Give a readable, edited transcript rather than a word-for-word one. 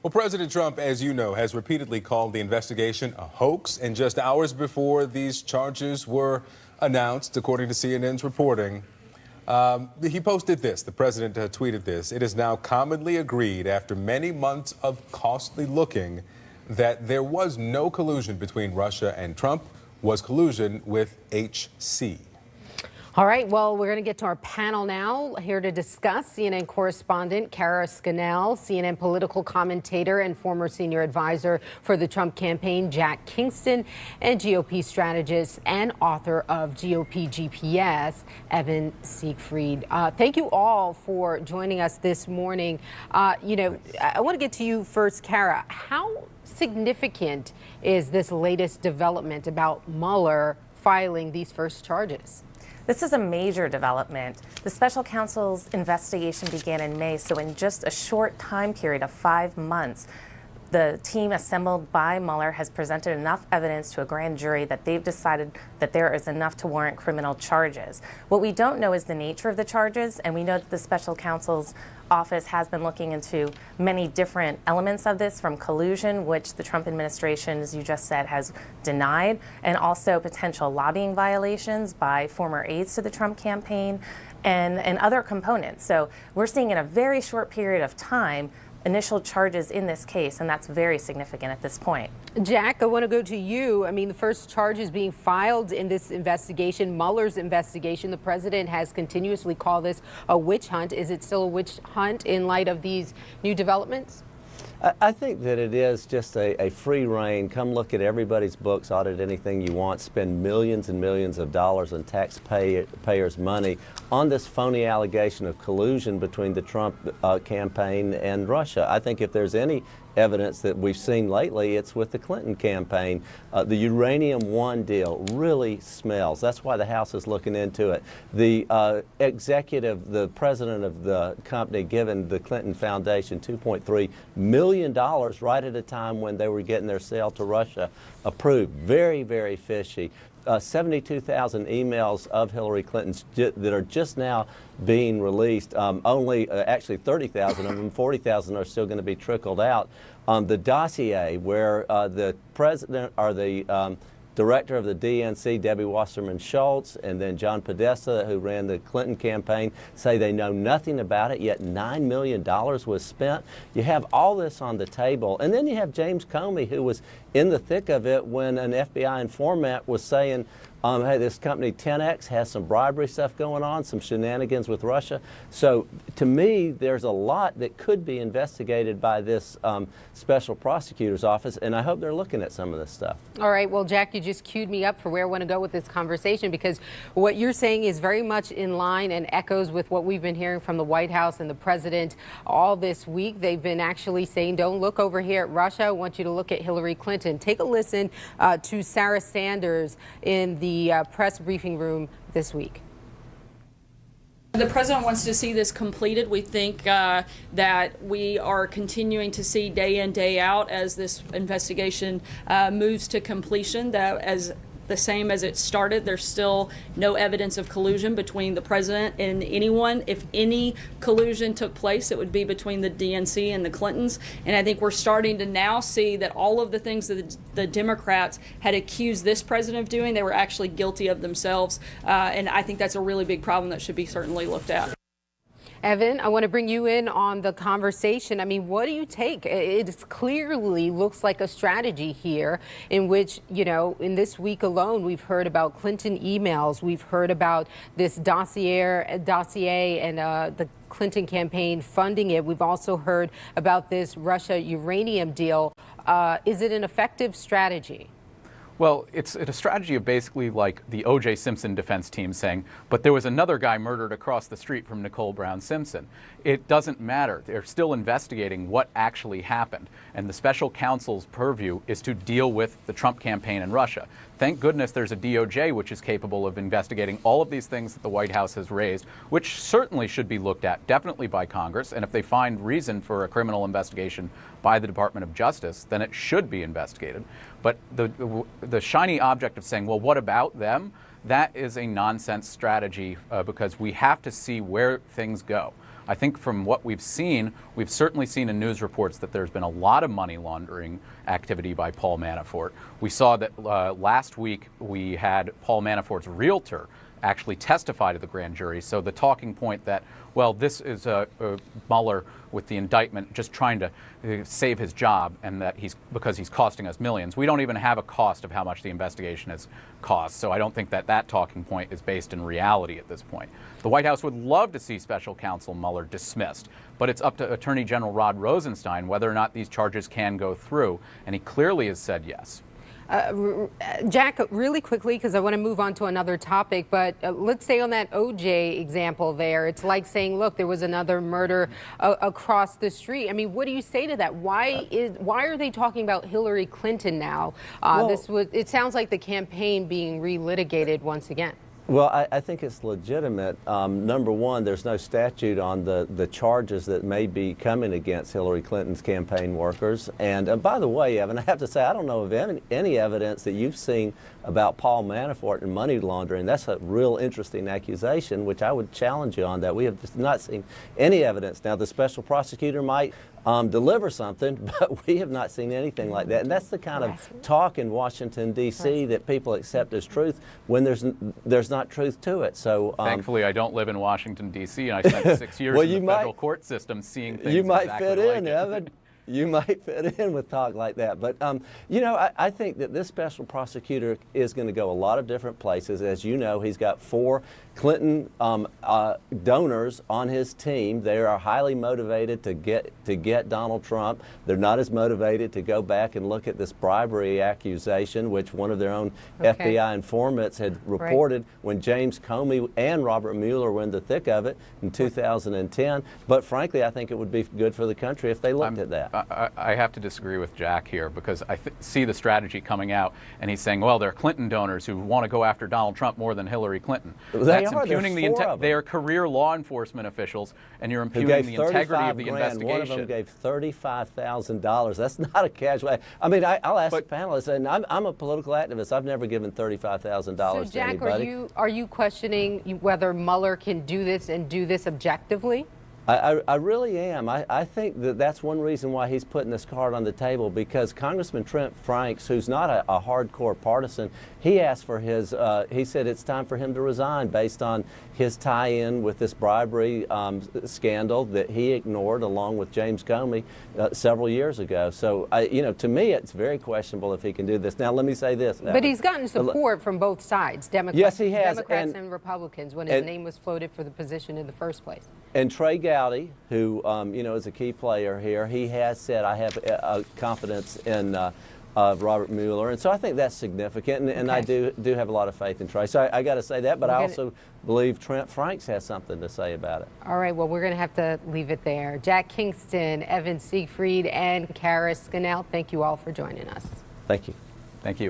Well, President Trump, as you know, has repeatedly called the investigation a hoax. And just hours before these charges were announced, according to CNN's reporting, he posted this. The president tweeted this. It is now commonly agreed after many months of costly looking that there was no collusion between Russia and Trump, was collusion with HC. All right, well, we're going to get to our panel now. Here to discuss, CNN correspondent Kara Scannell, CNN political commentator and former senior advisor for the Trump campaign, Jack Kingston, and GOP strategist and author of GOP GPS, Evan Siegfried. Thank you all for joining us this morning. I want to get to you first, Kara. How significant is this latest development about Mueller filing these first charges? This is a major development. The special counsel's investigation began in May, so in just a short time period of 5 months, the team assembled by Mueller has presented enough evidence to a grand jury that they've decided that there is enough to warrant criminal charges. What we don't know is the nature of the charges, and we know that the special counsel's office has been looking into many different elements of this, from collusion, which the Trump administration, as you just said, has denied, and also potential lobbying violations by former aides to the Trump campaign and other components. So we're seeing in a very short period of time initial charges in this case, and that's very significant at this point. Jack, I want to go to you. I mean, the first charges being filed in this investigation, Mueller's investigation, the president has continuously called this a witch hunt. Is it still a witch hunt in light of these new developments? I think that it is just a free rein. Come look at everybody's books, audit anything you want, spend millions and millions of dollars in taxpayers' money on this phony allegation of collusion between the Trump campaign and Russia. I think if there's any evidence that we've seen lately, it's with the Clinton campaign. The Uranium One deal really smells. That's why the House is looking into it. The executive, the president of the company, given the Clinton Foundation $2.3 million right at a time when they were getting their sale to Russia approved. Very, very fishy. 72,000 emails of Hillary Clinton's that are just now being released. Actually 30,000 of them, 40,000 are still going to be trickled out. The dossier where the president or the director of the DNC, Debbie Wasserman Schultz, and then John Podesta, who ran the Clinton campaign, say they know nothing about it, yet $9 million was spent. You have all this on the table. And then you have James Comey, who was in the thick of it when an FBI informant was saying, hey, this company 10X has some bribery stuff going on, some shenanigans with Russia. So to me, there's a lot that could be investigated by this special prosecutor's office, and I hope they're looking at some of this stuff. All right, well, Jack, you just queued me up for where I want to go with this conversation, because what you're saying is very much in line and echoes with what we've been hearing from the White House and the president all this week. They've been actually saying, don't look over here at Russia. I want you to look at Hillary Clinton. Take a listen to Sarah Sanders in the press briefing room this week. The president wants to see this completed. We think that we are continuing to see day in, day out as this investigation moves to completion, that as the same as it started, there's still no evidence of collusion between the president and anyone. If any collusion took place, it would be between the DNC and the Clintons. And I think we're starting to now see that all of the things that the Democrats had accused this president of doing, they were actually guilty of themselves. And I think that's a really big problem that should be certainly looked at. Evan, I want to bring you in on the conversation. I mean, what do you take? It clearly looks like a strategy here in which, you know, in this week alone, we've heard about Clinton emails. We've heard about this dossier and the Clinton campaign funding it. We've also heard about this Russia uranium deal. Is it an effective strategy? Well, it's a strategy of basically like the O.J. Simpson defense team saying, but there was another guy murdered across the street from Nicole Brown Simpson. It doesn't matter. They're still investigating what actually happened. And the special counsel's purview is to deal with the Trump campaign in Russia. Thank goodness there's a DOJ which is capable of investigating all of these things that the White House has raised, which certainly should be looked at, definitely by Congress. And if they find reason for a criminal investigation by the Department of Justice, then it should be investigated. But the shiny object of saying, well, what about them? That is a nonsense strategy because we have to see where things go. I think from what we've seen, we've certainly seen in news reports that there's been a lot of money laundering activity by Paul Manafort. We saw that last week we had Paul Manafort's realtor actually testify to the grand jury. So the talking point that, well, this is Mueller with the indictment just trying to save his job, and that because he's costing us millions. We don't even have a cost of how much the investigation has cost. So I don't think that talking point is based in reality at this point. The White House would love to see special counsel Mueller dismissed, but it's up to Attorney General Rod Rosenstein whether or not these charges can go through, and he clearly has said yes. Jack, really quickly, because I want to move on to another topic, but let's say on that OJ example there, it's like saying, look, there was another murder across the street. I mean, what do you say to that? Why are they talking about Hillary Clinton now? It sounds like the campaign being relitigated once again. Well, I think it's legitimate. Number one, there's no statute on the charges that may be coming against Hillary Clinton's campaign workers. And by the way, Evan, I have to say, I don't know of any evidence that you've seen about Paul Manafort and money laundering. That's a real interesting accusation, which I would challenge you on that. We have not seen any evidence. Now, the special prosecutor might deliver something, but we have not seen anything like that. And that's the kind of talk in Washington, D.C. that people accept as truth when there's not truth to it. So thankfully, I don't live in Washington, D.C., and I spent 6 years in the federal court system seeing things you might exactly fit like in, it. Evan. You might fit in with talk like that. But, you know, I think that this special prosecutor is going to go a lot of different places. As you know, he's got 4 Clinton donors on his team. They are highly motivated to get Donald Trump. They're not as motivated to go back and look at this bribery accusation, which one of their own FBI informants had reported when James Comey and Robert Mueller were in the thick of it in 2010. But frankly, I think it would be good for the country if they looked at that. I have to disagree with Jack here, because I see the strategy coming out, and he's saying, well, they're Clinton donors who want to go after Donald Trump more than Hillary Clinton. They are career law enforcement officials, and you're impugning the integrity of the investigation. One of them gave $35,000. That's not a casual. I mean, I'll ask the panelists, and I'm a political activist. I've never given $35,000 to anybody. So, Jack, are you questioning whether Mueller can do this and do this objectively? I really am. I think that that's one reason why he's putting this card on the table, because Congressman Trent Franks, who's not a hardcore partisan, he asked for his, he said it's time for him to resign based on his tie-in with this bribery scandal that he ignored along with James Comey several years ago. So, you know, to me, it's very questionable if he can do this. Now, let me say this. But he's gotten support from both sides, Democrats, yes, he has. Democrats and Republicans, when his name was floated for the position in the first place. And Trey Gowdy, who you know, is a key player here, he has said, I have confidence in Robert Mueller, and so I think that's significant, and I do have a lot of faith in Trey. So I got to say that, but I also believe Trent Franks has something to say about it. All right, well, we're going to have to leave it there. Jack Kingston, Evan Siegfried, and Kara Scannell, thank you all for joining us. Thank you. Thank you.